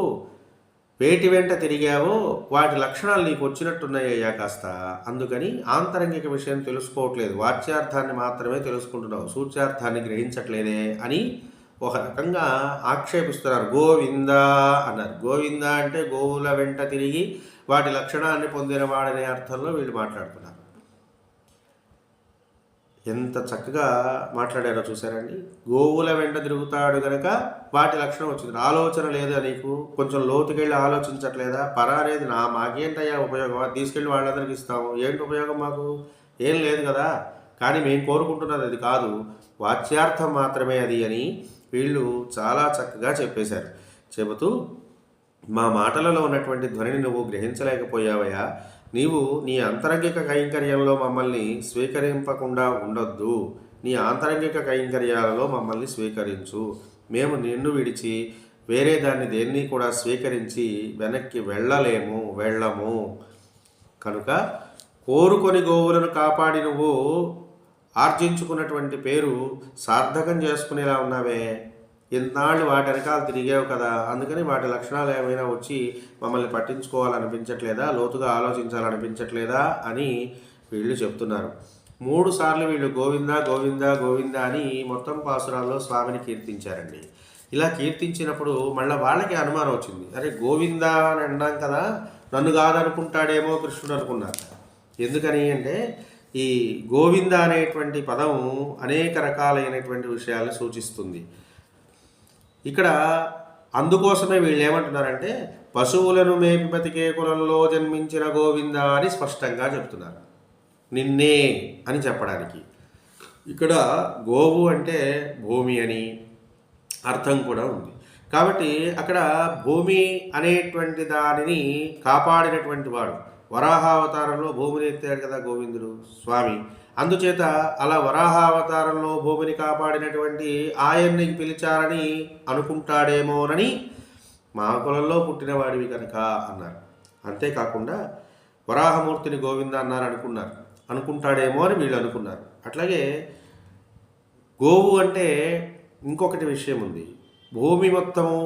Speaker 1: వేటి వెంట తిరిగావో వాటి లక్షణాలు నీకు వచ్చినట్టున్నాయ్యా కాస్త. అందుకని ఆంతరంగిక విషయం తెలుసుకోవట్లేదు, వాచ్యార్థాన్ని మాత్రమే తెలుసుకుంటున్నావు, సూచ్యార్థాన్ని గ్రహించట్లేదే అని ఒక రకంగా ఆక్షేపిస్తున్నారు. గోవింద అన్నారు. గోవింద అంటే గోవుల వెంట తిరిగి వాటి లక్షణాన్ని పొందినవాడనే అర్థంలో వీళ్ళు మాట్లాడుతున్నారు. ఎంత చక్కగా మాట్లాడారో చూసారండి. గోవుల వెంట తిరుగుతాడు కనుక వాటి లక్షణం వచ్చింది. ఆలోచన లేదా నీకు? కొంచెం లోతుకెళ్ళి ఆలోచించట్లేదా? అనేది మాకేంటయ్యా ఉపయోగం? అది తీసుకెళ్ళి వాళ్ళందరికీ ఇస్తాము, ఏంటి ఉపయోగం మాకు? ఏం లేదు కదా. కానీ మేము కోరుకుంటున్నది అది కాదు, వాచ్యార్థం మాత్రమే అది అని వీళ్ళు చాలా చక్కగా చెప్పేశారు. చెబుతూ, మా మాటలలో ఉన్నటువంటి ధ్వనిని నువ్వు గ్రహించలేకపోయావయ్యా, నీవు నీ అంతరంగిక కైంకర్యంలో మమ్మల్ని స్వీకరింపకుండా ఉండొద్దు, నీ ఆంతరంగిక కైంకర్యాలలో మమ్మల్ని స్వీకరించు. మేము నిన్ను విడిచి వేరే దాన్ని దేన్ని కూడా స్వీకరించి వెనక్కి వెళ్ళము. కనుక కోరుకొని గోవులను కాపాడి నువ్వు ఆర్జించుకున్నటువంటి పేరు సార్థకం చేసుకునేలా ఉన్నావే. ఎన్నాళ్ళు వాటి వెనకాల తిరిగావు కదా, అందుకని వాటి లక్షణాలు ఏమైనా వచ్చి మమ్మల్ని పట్టించుకోవాలనిపించట్లేదా, లోతుగా ఆలోచించాలనిపించట్లేదా అని వీళ్ళు చెప్తున్నారు. 3 సార్లు వీళ్ళు గోవింద గోవింద గోవింద అని మొత్తం పాసురాల్లో స్వామిని కీర్తించారండి. ఇలా కీర్తించినప్పుడు మళ్ళీ వాళ్ళకి అనుమానం వచ్చింది. అరే గోవింద అని అన్నాం కదా, నన్ను కాదనుకుంటాడేమో కృష్ణుడు అనుకున్నారు. ఎందుకని అంటే ఈ గోవింద అనేటువంటి పదం అనేక రకాలైనటువంటి విషయాలను సూచిస్తుంది. ఇక్కడ అందుకోసమే వీళ్ళు ఏమంటున్నారంటే పశువులను మేపి బతికే కులంలో జన్మించిన గోవింద అని స్పష్టంగా చెప్తున్నారు, నిన్నే అని చెప్పడానికి. ఇక్కడ గోవు అంటే భూమి అని అర్థం కూడా ఉంది. కాబట్టి అక్కడ భూమి అనేటువంటి దానిని కాపాడినటువంటి వాడు. వరాహావతారంలో భూమిని ఎత్తాడు కదా గోవిందుడు స్వామి. అందుచేత అలా వరాహావతారంలో భూమిని కాపాడినటువంటి ఆయన్ని పిలిచారని అనుకుంటాడేమోనని మా కులంలో పుట్టినవాడివి కనుక అన్నారు. అంతేకాకుండా వరాహమూర్తిని గోవింద అన్నారు అనుకుంటాడేమో అని వీళ్ళు అనుకున్నారు. అట్లాగే గోవు అంటే ఇంకొకటి విషయం ఉంది. భూమి మొత్తము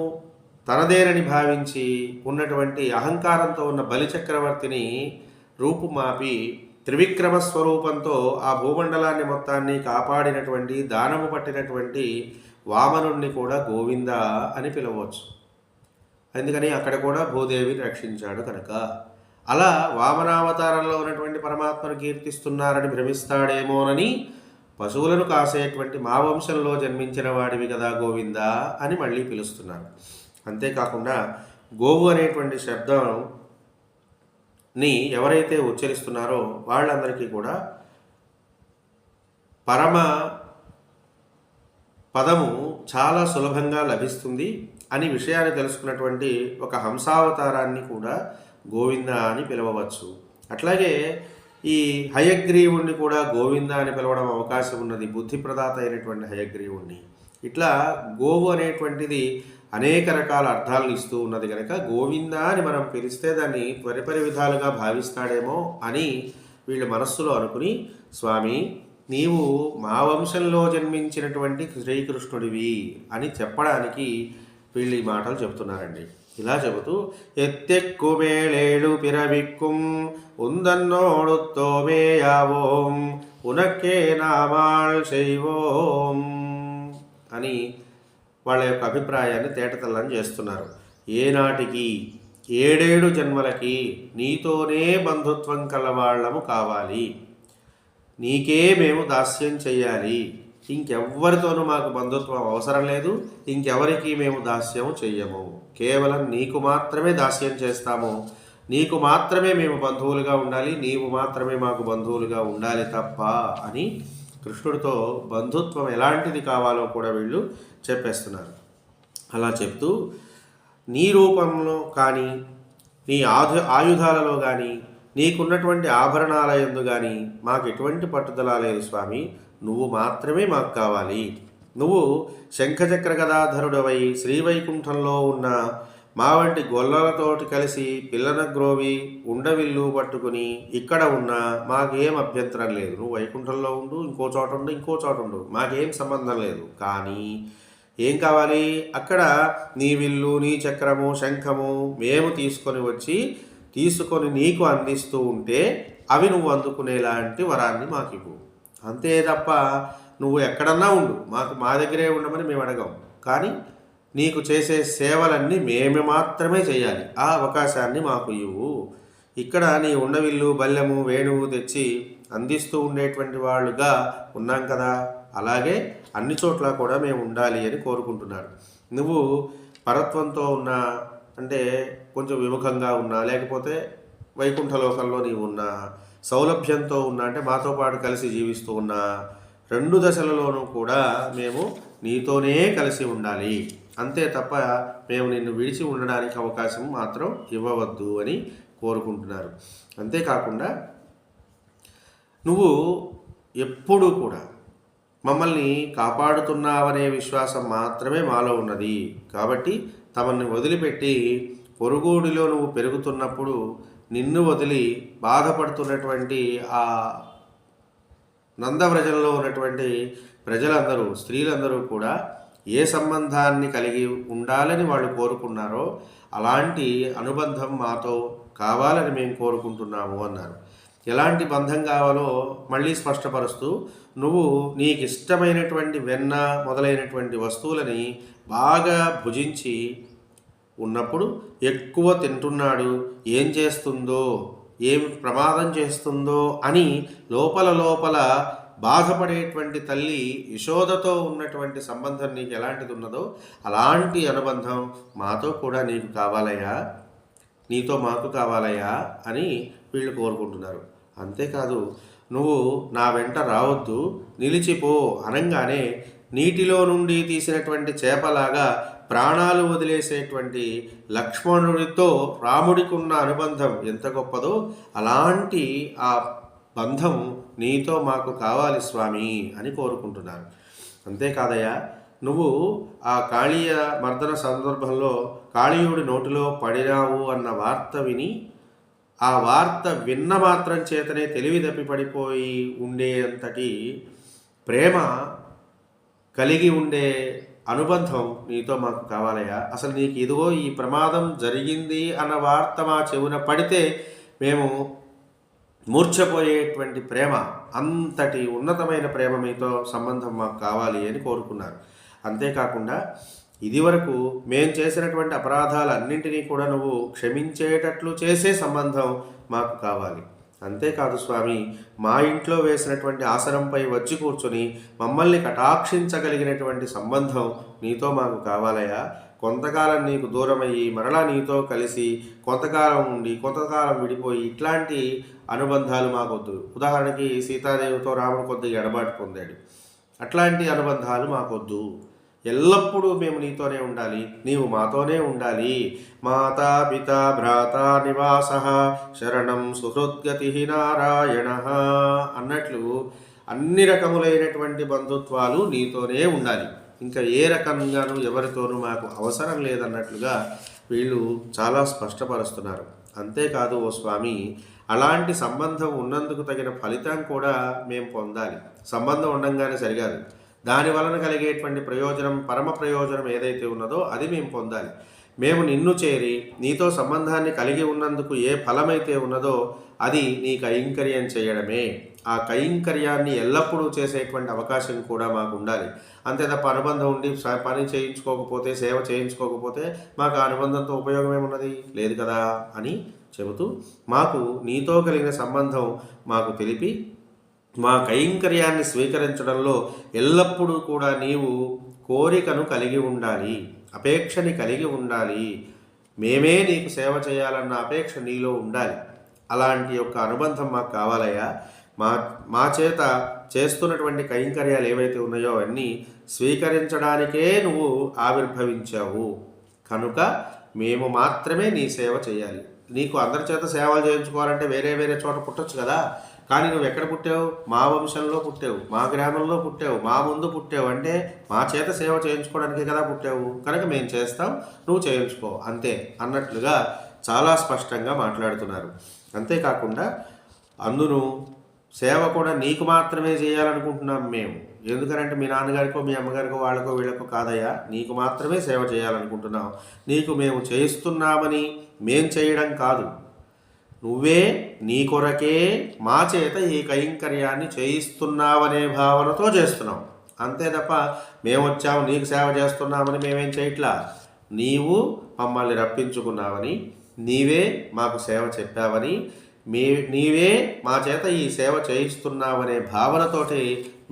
Speaker 1: తనదేనని భావించి ఉన్నటువంటి అహంకారంతో ఉన్న బలిచక్రవర్తిని రూపుమాపి త్రివిక్రమ స్వరూపంతో ఆ భూమండలాన్ని మొత్తాన్ని కాపాడినటువంటి, దానము పట్టినటువంటి వామనుణ్ణి కూడా గోవింద అని పిలవచ్చు. అందుకని అక్కడ కూడా భూదేవిని రక్షించాడు కనుక. అలా వామనావతారంలో ఉన్నటువంటి పరమాత్మను కీర్తిస్తున్నారని భ్రమిస్తాడేమోనని పశువులను కాసేటువంటి మా వంశంలో జన్మించిన వాడివి కదా గోవింద అని మళ్ళీ పిలుస్తున్నారు. అంతేకాకుండా గోవు అనేటువంటి శబ్దంని ఎవరైతే ఉచ్చరిస్తున్నారో వాళ్ళందరికీ కూడా పరమ పదము చాలా సులభంగా లభిస్తుంది అని విషయాన్ని తెలుసుకున్నటువంటి ఒక హంసావతారాన్ని కూడా గోవింద అని పిలవవచ్చు. అట్లాగే ఈ హయగ్రీవుణ్ణి కూడా గోవింద అని పిలవడం అవకాశం ఉన్నది, బుద్ధిప్రదాత అయినటువంటి హయగ్రీవుణ్ణి. ఇట్లా గోవు అనేటువంటిది అనేక రకాల అర్థాలను ఇస్తూ ఉన్నది కనుక గోవింద అని మనం పిలిస్తే దాన్ని పరిపరి విధాలుగా భావిస్తాడేమో అని వీళ్ళు మనస్సులో అనుకుని, స్వామి నీవు మా వంశంలో జన్మించినటువంటి శ్రీకృష్ణుడివి అని చెప్పడానికి వీళ్ళు ఈ మాటలు చెబుతున్నారండి. ఇలా చెబుతూ ఎత్తెక్కుమేళేళు పిరవిక్కుం ఉందన్నోడుత్తోమేయావోం ఉనక్కే నామాల్ శైవోం అని వాళ్ళ యొక్క అభిప్రాయాన్ని తేటతల్లం చేస్తున్నారు. ఏనాటికి 7 జన్మలకి నీతోనే బంధుత్వం కలవాళ్ళము కావాలి, నీకే మేము దాస్యం చెయ్యాలి, ఇంకెవ్వరితోనూ మాకు బంధుత్వం అవసరం లేదు, ఇంకెవరికి మేము దాస్యం చెయ్యము, కేవలం నీకు మాత్రమే దాస్యం చేస్తాము, నీకు మాత్రమే మేము బంధువులుగా ఉండాలి, నీవు మాత్రమే మాకు బంధువులుగా ఉండాలి తప్ప అని కృష్ణుడితో బంధుత్వం ఎలాంటిది కావాలో కూడా వీళ్ళు చెప్పేస్తున్నారు. అలా చెప్తూ నీ రూపంలో కానీ, నీ ఆయుధాలలో కానీ, నీకున్నటువంటి ఆభరణాల యందు కానీ మాకు ఎటువంటి పట్టుదల లేదు స్వామి, నువ్వు మాత్రమే మాకు కావాలి. నువ్వు శంఖచక్ర గదాధరుడవై శ్రీవైకుంఠంలో ఉన్న మా వంటి గొల్లలతోటి కలిసి పిల్లన గ్రోవి ఉండవిల్లు పట్టుకుని ఇక్కడ ఉన్న మాకేం అభ్యంతరం లేదు. నువ్వు వైకుంఠంలో ఉండు, ఇంకో చోట ఉండు, మాకేం సంబంధం లేదు. కానీ ఏం కావాలి? అక్కడ నీ విల్లు, నీ చక్రము, శంఖము మేము తీసుకొని నీకు అందిస్తూ ఉంటే అవి నువ్వు అందుకునేలాంటి వరాన్ని మాకు ఇవ్వు. అంతే తప్ప నువ్వు ఎక్కడన్నా ఉండు, మా దగ్గరే ఉండమని మేము అడగం. కానీ నీకు చేసే సేవలన్నీ మేము మాత్రమే చేయాలి. ఆ అవకాశాన్ని మాకు ఇవ్వు. ఇక్కడ నీ ఉండవిల్లు, బల్లెము, వేణువు తెచ్చి అందిస్తూ ఉండేటువంటి వాళ్ళుగా ఉన్నాం కదా, అలాగే అన్ని చోట్ల కూడా మేము ఉండాలి అని కోరుకుంటున్నారు. నువ్వు పరత్వంతో ఉన్నా, అంటే కొంచెం విముఖంగా ఉన్నా, లేకపోతే వైకుంఠలోకంలో నీవు ఉన్నా, సౌలభ్యంతో ఉన్నా, అంటే మాతో పాటు కలిసి జీవిస్తూ ఉన్నా, 2 దశలలోనూ కూడా మేము నీతోనే కలిసి ఉండాలి. అంతే తప్ప మేము నిన్ను విడిచి ఉండడానికి అవకాశం మాత్రం ఇవ్వవద్దు అని కోరుకుంటున్నారు. అంతేకాకుండా నువ్వు ఎప్పుడూ కూడా మమ్మల్ని కాపాడుతున్నావనే విశ్వాసం మాత్రమే మాలో ఉన్నది. కాబట్టి తమని వదిలిపెట్టి పొరుగుడిలో నువ్వు పెరుగుతున్నప్పుడు నిన్ను వదిలి బాధపడుతున్నటువంటి ఆ నందవ్రజంలో ఉన్నటువంటి ప్రజలందరూ, స్త్రీలందరూ కూడా ఏ సంబంధాన్ని కలిగి ఉండాలని వాళ్ళు కోరుకున్నారో అలాంటి అనుబంధం మాతో కావాలని మేము కోరుకుంటున్నాము అన్నారు. ఎలాంటి బంధం కావాలో మళ్ళీ స్పష్టపరుస్తూ, నువ్వు నీకు ఇష్టమైనటువంటి వెన్న మొదలైనటువంటి వస్తువులని బాగా భుజించి ఉన్నప్పుడు ఎక్కువ తింటున్నాడు, ఏం చేస్తుందో, ఏం ప్రమాదం చేస్తుందో అని లోపల బాధపడేటువంటి తల్లి యశోదతో ఉన్నటువంటి సంబంధం నీకు ఎలాంటిది ఉన్నదో అలాంటి అనుబంధం మాతో కూడా నీకు కావాలయ్యా, నీతో మాకు కావాలయ్యా అని వీళ్ళు కోరుకుంటున్నారు. అంతేకాదు, నువ్వు నా వెంట రావద్దు, నిలిచిపో అనగానే నీటిలో నుండి తీసినటువంటి చేపలాగా ప్రాణాలు వదిలేసేటువంటి లక్ష్మణుడితో రాముడికి ఉన్న అనుబంధం ఎంత గొప్పదో అలాంటి ఆ బంధం నీతో మాకు కావాలి స్వామి అని కోరుకుంటున్నారు. అంతేకాదయ్యా, నువ్వు ఆ కాళీయ మర్దన సందర్భంలో కాళీయుడి నోటిలో పడినావు అన్న వార్త విని, ఆ వార్త విన్న మాత్రం చేతనే తెలివి తప్పిపడిపోయి ఉండేంతటి ప్రేమ కలిగి ఉండే అనుబంధం నీతో మాకు కావాలయ్యా. అసలు నీకు ఇదిగో ఈ ప్రమాదం జరిగింది అన్న వార్త మా చెవున పడితే మేము మూర్ఛపోయేటువంటి ప్రేమ, అంతటి ఉన్నతమైన ప్రేమ మీతో సంబంధం మాకు కావాలి అని కోరుకున్నారు. అంతేకాకుండా ఇదివరకు మేము చేసినటువంటి అపరాధాలన్నింటినీ కూడా నువ్వు క్షమించేటట్లు చేసే సంబంధం మాకు కావాలి. అంతేకాదు స్వామి, మా ఇంట్లో వేసినటువంటి ఆసనంపై వచ్చి కూర్చొని మమ్మల్ని కటాక్షించగలిగినటువంటి సంబంధం నీతో మాకు కావాలయ్యా. కొంతకాలం నీకు దూరమయ్యి మరలా నీతో కలిసి కొంతకాలం ఉండి కొంతకాలం విడిపోయి ఇట్లాంటి అనుబంధాలు మాకొద్దు. ఉదాహరణకి సీతాదేవితో రాముడు కొద్దిగా ఎడబాటు పొందాడు, అట్లాంటి అనుబంధాలు మాకొద్దు. ఎల్లప్పుడూ మేము నీతోనే ఉండాలి, నీవు మాతోనే ఉండాలి. మాతా పితా భ్రాత నివాస శరణం సుహృద్గతి నారాయణ అన్నట్లు అన్ని రకములైనటువంటి బంధుత్వాలు నీతోనే ఉండాలి. ఇంకా ఏ రకంగానూ ఎవరితోనూ మాకు అవసరం లేదన్నట్లుగా వీళ్ళు చాలా స్పష్టపరుస్తున్నారు. అంతేకాదు ఓ స్వామి, అలాంటి సంబంధం ఉన్నందుకు తగిన ఫలితం కూడా మేము పొందాలి. సంబంధం ఉండంగానే సరికాదు, దాని వలన కలిగేటువంటి ప్రయోజనం, పరమ ప్రయోజనం ఏదైతే ఉన్నదో అది మేము పొందాలి. మేము నిన్ను చేరి నీతో సంబంధాన్ని కలిగి ఉన్నందుకు ఏ ఫలమైతే ఉన్నదో అది నీ కైంకర్యం చేయడమే. ఆ కైంకర్యాన్ని ఎల్లప్పుడూ చేసేటువంటి అవకాశం కూడా మాకు ఉండాలి. అంతే తప్ప అనుబంధం ఉండి పని చేయించుకోకపోతే, సేవ చేయించుకోకపోతే మాకు ఆ అనుబంధంతో ఉపయోగం ఏమున్నది? లేదు కదా అని చెబుతూ, మాకు నీతో కలిగిన సంబంధం మాకు తెలిపి మా కైంకర్యాన్ని స్వీకరించడంలో ఎల్లప్పుడూ కూడా నీవు కోరికను కలిగి ఉండాలి, అపేక్షని కలిగి ఉండాలి. మేమే నీకు సేవ చేయాలన్న అపేక్ష నీలో ఉండాలి. అలాంటి యొక్క అనుబంధం మాకు కావాలయ్యా. మా చేత చేస్తున్నటువంటి కైంకర్యాలు ఏవైతే ఉన్నాయో అవన్నీ స్వీకరించడానికే నువ్వు ఆవిర్భవించావు కనుక మేము మాత్రమే నీ సేవ చేయాలి. నీకు అందరి చేత సేవలు చేయించుకోవాలంటే వేరే వేరే చోట పుట్టొచ్చు కదా, కానీ నువ్వు ఎక్కడ పుట్టావు? మా వంశంలో పుట్టావు, మా గ్రామంలో పుట్టావు, మా ముందు పుట్టావు, అంటే మా చేత సేవ చేయించుకోవడానికే కదా పుట్టావు, కనుక మేము చేస్తాం, నువ్వు చేయించుకో అంతే అన్నట్లుగా చాలా స్పష్టంగా మాట్లాడుతున్నారు. అంతేకాకుండా అందును సేవ కూడా నీకు మాత్రమే చేయాలనుకుంటున్నాం మేము. ఎందుకనంటే మీ నాన్నగారికో మీ అమ్మగారికో వాళ్ళకో వీళ్ళకో కాదయ్యా, నీకు మాత్రమే సేవ చేయాలనుకుంటున్నాం. నీకు మేము చేయిస్తున్నామని మేం చేయడం కాదు, నువ్వే నీ కొరకే మా చేత ఈ కైంకర్యాన్ని చేయిస్తున్నావనే భావనతో చేస్తున్నాం. అంతే తప్ప మేము వచ్చాము నీకు సేవ చేస్తున్నామని మేమేం చేయట్లా. నీవు మమ్మల్ని రప్పించుకున్నావని, నీవే మాకు సేవ చెప్పావని, నీవే మా చేత ఈ సేవ చేయిస్తున్నావనే భావనతోటి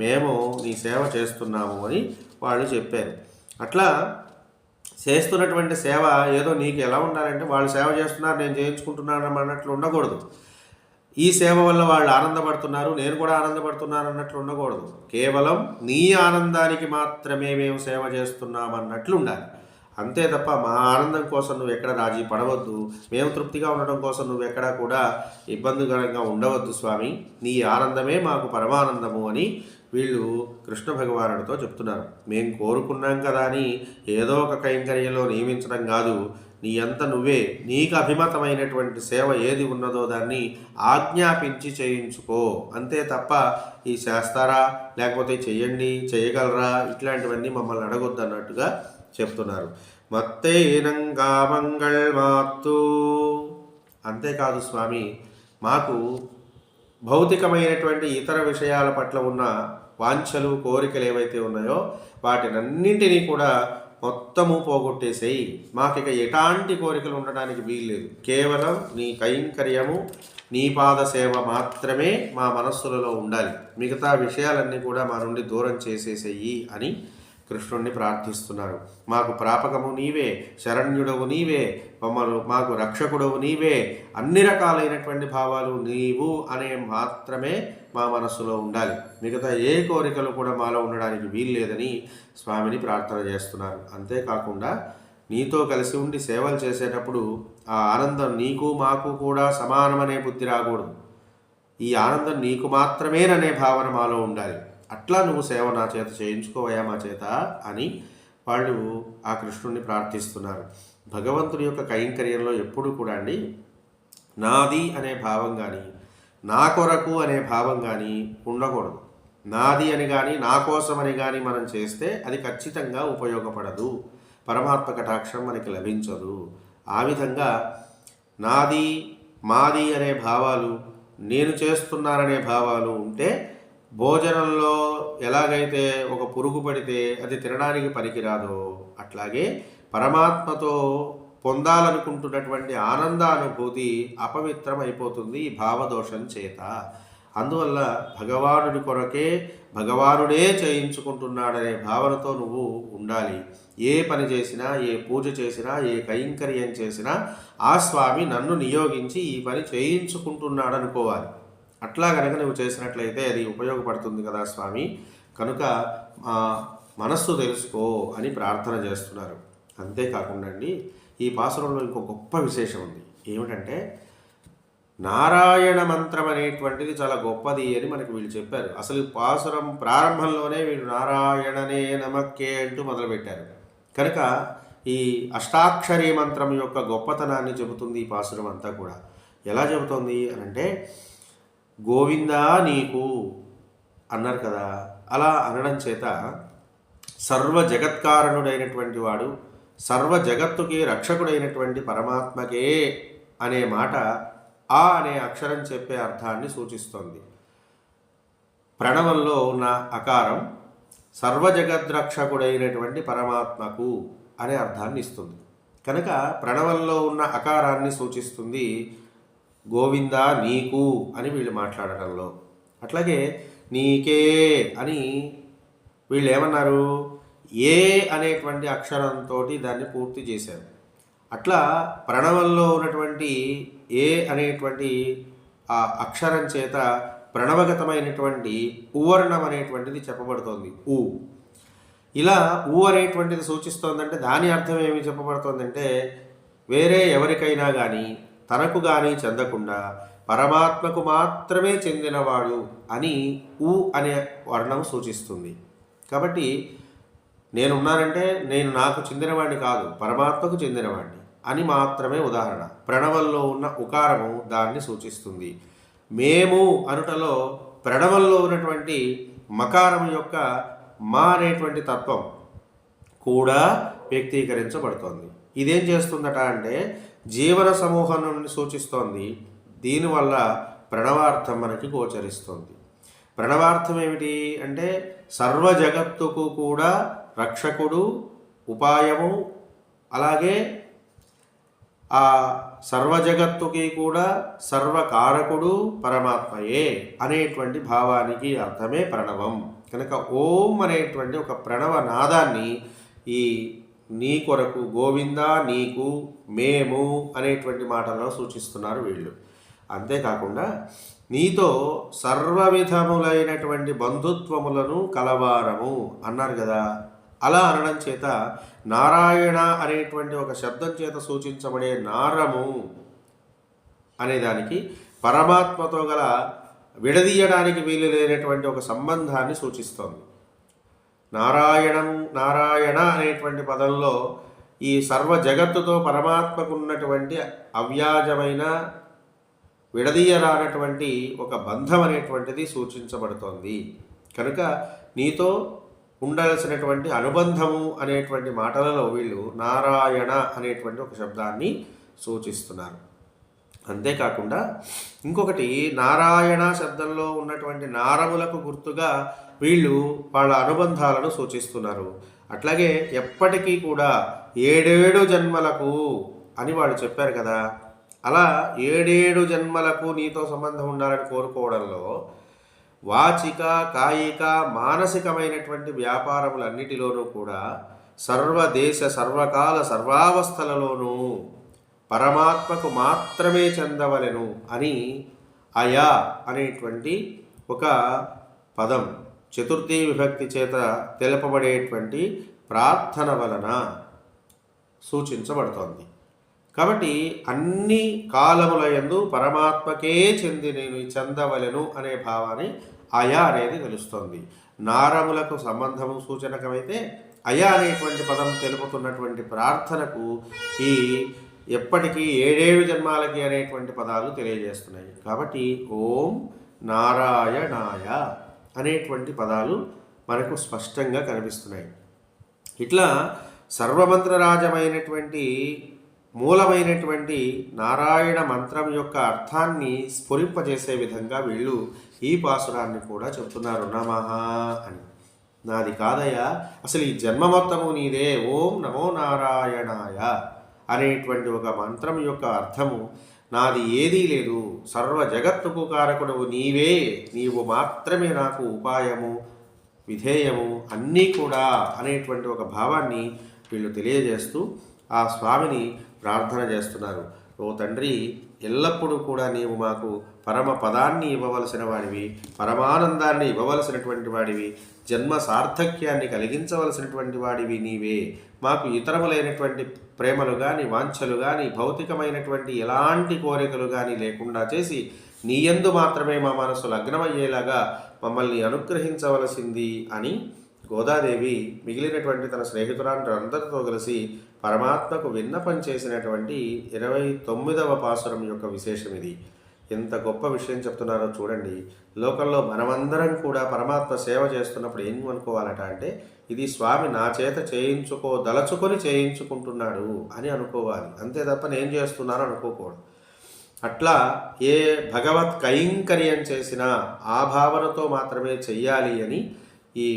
Speaker 1: మేము నీ సేవ చేస్తున్నాము అని వాళ్ళు చెప్పారు. అట్లా చేస్తున్నటువంటి సేవ ఏదో నీకు ఎలా ఉండాలంటే వాళ్ళు సేవ చేస్తున్నారు నేను చేయించుకుంటున్నాను అన్నట్లు ఉండకూడదు. ఈ సేవ వల్ల వాళ్ళు ఆనందపడుతున్నారు నేను కూడా ఆనందపడుతున్నాను అన్నట్లు ఉండకూడదు. కేవలం నీ ఆనందానికి మాత్రమే మేము సేవ చేస్తున్నామన్నట్లు ఉండాలి. అంతే తప్ప మా ఆనందం కోసం నువ్వు ఎక్కడ రాజీ పడవద్దు, మేము తృప్తిగా ఉండడం కోసం నువ్వు ఎక్కడా కూడా ఇబ్బందికరంగా ఉండవద్దు స్వామి, నీ ఆనందమే మాకు పరమానందము అని వీళ్ళు కృష్ణ భగవానుడితో చెప్తున్నారు. మేము కోరుకున్నాం కదా అని ఏదో ఒక కైంకర్యంలో నియమించడం కాదు, నీ అంత నువ్వే నీకు అభిమతమైనటువంటి సేవ ఏది ఉన్నదో దాన్ని ఆజ్ఞాపించి చేయించుకో. అంతే తప్ప ఈ చేస్తారా లేకపోతే చెయ్యండి చేయగలరా ఇట్లాంటివన్నీ మమ్మల్ని అడగొద్దు అన్నట్టుగా చెప్తున్నారు. మత్తేనంగా మంగళ్ మాత్తు. అంతేకాదు స్వామి, మాకు భౌతికమైనటువంటి ఇతర విషయాల పట్ల ఉన్న వాంఛలు కోరికలు ఏవైతే ఉన్నాయో వాటినన్నింటినీ కూడా మొత్తము పోగొట్టేసేయి. మాకిక ఎలాంటి కోరికలు ఉండడానికి వీల్లేదు. కేవలం నీ కైంకర్యము నీ పాద సేవ మాత్రమే మా మనస్సులలో ఉండాలి. మిగతా విషయాలన్నీ కూడా మా నుండి దూరం చేసేసేయి అని కృష్ణుణ్ణి ప్రార్థిస్తున్నారు. మాకు ప్రాపకము నీవే, శరణ్యుడవు నీవే, మాకు రక్షకుడవు నీవే, అన్ని రకాలైనటువంటి భావాలు నీవు అనే మాత్రమే మా మనస్సులో ఉండాలి. మిగతా ఏ కోరికలు కూడా మాలో ఉండడానికి వీల్లేదని స్వామిని ప్రార్థన చేస్తున్నారు. అంతేకాకుండా నీతో కలిసి ఉండి సేవలు చేసేటప్పుడు ఆ ఆనందం నీకు మాకు కూడా సమానమనే బుద్ధి రాకూడదు. ఈ ఆనందం నీకు మాత్రమేననే భావన మాలో ఉండాలి. అట్లా నువ్వు సేవ నా చేత చేయించుకోవయా మా చేత అని వాళ్ళు ఆ కృష్ణుడిని ప్రార్థిస్తున్నారు. భగవంతుడి యొక్క కైంకర్యంలో ఎప్పుడు కూడా అండి నాది అనే భావం కానీ నా కొరకు అనే భావం కానీ ఉండకూడదు. నాది అని కానీ నా కోసం అని కానీ మనం చేస్తే అది ఖచ్చితంగా ఉపయోగపడదు, పరమాత్మ కటాక్షం మనకి లభించదు. ఆ విధంగా నాది మాది అనే భావాలు, నేను చేస్తున్నాననే భావాలు ఉంటే భోజనంలో ఎలాగైతే ఒక పురుగు పడితే అది తినడానికి పనికిరాదో అట్లాగే పరమాత్మతో పొందాలనుకుంటున్నటువంటి ఆనందానుభూతి అపవిత్రమైపోతుంది ఈ భావదోషం చేత. అందువల్ల భగవానుడి కొరకే భగవానుడే చేయించుకుంటున్నాడనే భావనతో నువ్వు ఉండాలి. ఏ పని చేసినా, ఏ పూజ చేసినా, ఏ కైంకర్యం చేసినా ఆ స్వామి నన్ను నియోగించి ఈ పని చేయించుకుంటున్నాడు అనుకోవాలి. అట్లా కనుక నువ్వు చేసినట్లయితే అది ఉపయోగపడుతుంది కదా స్వామి, కనుక మనస్సు తెలుసుకో అని ప్రార్థన చేస్తున్నారు. అంతేకాకుండా అండి ఈ పాసురంలో ఇంకో గొప్ప విశేషం ఉంది. ఏమిటంటే నారాయణ మంత్రం అనేటువంటిది చాలా గొప్పది అని మనకు వీళ్ళు చెప్పారు. అసలు పాసురం ప్రారంభంలోనే వీళ్ళు నారాయణనే నమక్కే అంటూ మొదలుపెట్టారు. కనుక ఈ అష్టాక్షరీ మంత్రం యొక్క గొప్పతనాన్ని చెబుతుంది ఈ పాసురం అంతా కూడా. ఎలా చెబుతోంది అని అంటే గోవిందా నీకు అన్నారు కదా, అలా అనడం చేత సర్వ జగత్కారణుడైనటువంటి వాడు, సర్వ జగత్తుకి రక్షకుడైనటువంటి పరమాత్మకే అనే మాట ఆ అనే అక్షరం చెప్పే అర్థాన్ని సూచిస్తోంది. ప్రణవంలో ఉన్న అకారం సర్వజగద్రక్షకుడైనటువంటి పరమాత్మకు అనే అర్థాన్ని ఇస్తుంది. కనుక ప్రణవంలో ఉన్న అకారాన్ని సూచిస్తుంది గోవింద నీకు అని వీళ్ళు మాట్లాడటంలో. అట్లాగే నీకే అని వీళ్ళు ఏమన్నారు, ఏ అనేటువంటి అక్షరంతో దాన్ని పూర్తి చేశారు. అట్లా ప్రణవంలో ఉన్నటువంటి ఏ అనేటువంటి ఆ అక్షరం చేత ప్రణవగతమైనటువంటి ఉవర్ణం అనేటువంటిది చెప్పబడుతోంది ఊ. ఇలా ఊ అనేటువంటిది సూచిస్తోందంటే దాని అర్థం ఏమి చెప్పబడుతోందంటే వేరే ఎవరికైనా కానీ తనకు కానీ చెందకుండా పరమాత్మకు మాత్రమే చెందినవాడు అని ఊ అనే వర్ణం సూచిస్తుంది. కాబట్టి నేనున్నానంటే నేను నాకు చెందినవాడిని కాదు, పరమాత్మకు చెందినవాడిని అని మాత్రమే ఉదాహరణ. ప్రణవంలో ఉన్న ఉకారము దాన్ని సూచిస్తుంది. మేము అనుటలో ప్రణవంలో ఉన్నటువంటి మకారం యొక్క మా అనేటువంటి తత్వం కూడా వ్యక్తీకరించబడుతోంది. ఇదేం చేస్తుందట అంటే జీవన సమూహం సూచిస్తోంది. దీనివల్ల ప్రణవార్థం మనకి గోచరిస్తుంది. ప్రణవార్థం ఏమిటి అంటే సర్వ జగత్తుకు కూడా రక్షకుడు, ఉపాయము, అలాగే ఆ సర్వ జగత్తుకి కూడా సర్వకారకుడు పరమాత్మయే అనేటువంటి భావానికి అర్థమే ప్రణవం. కనుక ఓం అనేటువంటి ఒక ప్రణవ నాదాన్ని ఈ నీ కొరకు, గోవింద నీకు, మేము అనేటువంటి మాటలను సూచిస్తున్నారు వీళ్ళు. అంతేకాకుండా నీతో సర్వ విధములైనటువంటి బంధుత్వములను కలవారము అన్నారు కదా. అలా అనడం చేత నారాయణ అనేటువంటి ఒక శబ్దం చేత సూచించబడే నారము అనేదానికి పరమాత్మతో గల విడదీయడానికి వీలు లేనటువంటి ఒక సంబంధాన్ని సూచిస్తోంది. నారాయణ అనేటువంటి పదంలో ఈ సర్వ జగత్తుతో పరమాత్మకు ఉన్నటువంటి అవ్యాజమైన విడదీయరానటువంటి ఒక బంధం అనేటువంటిది సూచించబడుతోంది. కనుక నీతో ఉండాల్సినటువంటి అనుబంధము అనేటువంటి మాటలలో వీళ్ళు నారాయణ అనేటువంటి ఒక శబ్దాన్ని సూచిస్తున్నారు. అంతేకాకుండా ఇంకొకటి నారాయణ శబ్దంలో ఉన్నటువంటి నారములకు గుర్తుగా వీళ్ళు వాళ్ళ అనుబంధాలను సూచిస్తున్నారు. అట్లాగే ఎప్పటికీ కూడా 7 జన్మలకు అని వాళ్ళు చెప్పారు కదా. అలా 7 జన్మలకు నీతో సంబంధం ఉండాలని కోరుకోవడంలో వాచిక, కాయిక, మానసికమైనటువంటి వ్యాపారములన్నిటిలోనూ కూడా సర్వదేశ సర్వకాల సర్వావస్థలలోనూ పరమాత్మకు మాత్రమే చెందవలెను అని అయా అనేటువంటి ఒక పదం చతుర్థీ విభక్తి చేత తెలుపబడేటువంటి ప్రార్థన వలన సూచించబడుతోంది. కాబట్టి అన్ని కాలముల యందు పరమాత్మకే చెంది నేను చెందవలెను అనే భావాన్ని అయా అనేది తెలుస్తోంది. నారములకు సంబంధము సూచనకమైతే అయా అనేటువంటి పదం తెలుపుతున్నటువంటి ప్రార్థనకు ఈ ఎప్పటికీ 7 జన్మాలకి అనేటువంటి పదాలు తెలియజేస్తున్నాయి. కాబట్టి ఓం నారాయణాయ అనేటువంటి పదాలు మనకు స్పష్టంగా కనిపిస్తున్నాయి. ఇట్లా సర్వమంత్రరాజమైనటువంటి మూలమైనటువంటి నారాయణ మంత్రం యొక్క అర్థాన్ని స్ఫురింపజేసే విధంగా వీళ్ళు ఈ పాసురాన్ని కూడా చెప్తున్నారు. నమః అని. నాది కాదయ్యా, అసలు ఈ జన్మ మొత్తము నీదే. ఓం నమో నారాయణాయ అనేటువంటి ఒక మంత్రం యొక్క అర్థము నాది ఏదీ లేదు, సర్వ జగత్తుకు కారకుడవు నీవే, నీవు మాత్రమే నాకు ఉపాయము, విధేయము అన్నీ కూడా అనేటువంటి ఒక భావాన్ని వీళ్ళు తెలియజేస్తూ ఆ స్వామిని ప్రార్థన చేస్తున్నారు. ఓ తండ్రి, ఎల్లప్పుడూ కూడా నీవు మాకు పరమ పదాన్ని ఇవ్వవలసిన వాడివి, పరమానందాన్ని ఇవ్వవలసినటువంటి వాడివి, జన్మ సార్థక్యాన్ని కలిగించవలసినటువంటి వాడివి నీవే. మాకు ఇతరములైనటువంటి ప్రేమలు కానీ, వాంఛలు కానీ, భౌతికమైనటువంటి ఎలాంటి కోరికలు కానీ లేకుండా చేసి నీ యందు మాత్రమే మా మనసు లగ్నమయ్యేలాగా మమ్మల్ని అనుగ్రహించవలసింది అని గోదాదేవి మిగిలినటువంటి తన స్నేహితురాందరితో కలిసి పరమాత్మకు విన్నపం చేసినటువంటి 29వ పాసురం యొక్క విశేషం ఇది. ఎంత గొప్ప విషయం చెప్తున్నారో చూడండి. లోకంలో మనమందరం కూడా పరమాత్మ సేవ చేస్తున్నప్పుడు ఏం అనుకోవాలట అంటే ఇది స్వామి నా చేత దలచుకొని చేయించుకుంటున్నాడు అని అనుకోవాలి. అంతే తప్ప నేను చేస్తున్నాను అనుకోకూడదు. అట్లా ఏ భగవత్ కైంకర్యం చేసినా ఆ భావనతో మాత్రమే చెయ్యాలి అని ఈ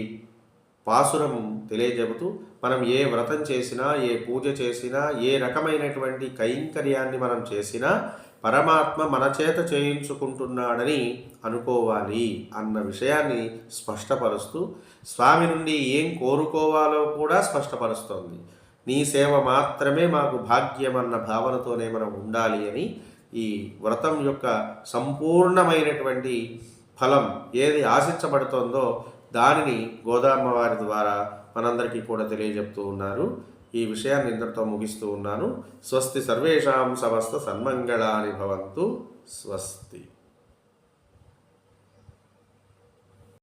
Speaker 1: పాసురం తెలియజెబుతూ మనం ఏ వ్రతం చేసినా, ఏ పూజ చేసినా, ఏ రకమైనటువంటి కైంకర్యాన్ని మనం చేసినా పరమాత్మ మన చేత చేయించుకుంటున్నాడని అనుకోవాలి అన్న విషయాన్ని స్పష్టపరుస్తూ స్వామి నుండి ఏం కోరుకోవాలో కూడా స్పష్టపరుస్తోంది. నీ సేవ మాత్రమే మాకు భాగ్యమన్న భావనతోనే మనం ఉండాలి అని ఈ వ్రతం యొక్క సంపూర్ణమైనటువంటి ఫలం ఏది ఆశించబడుతోందో దానిని గోదామ్మ వారి ద్వారా మనందరికీ కూడా తెలియజెప్తూ ఉన్నారు. ఈ విషయాన్ని ఇంతటితో ముగిస్తూ ఉన్నాను. స్వస్తి సర్వేషాం సమస్త సన్మంగళాని భవంతు. స్వస్తి.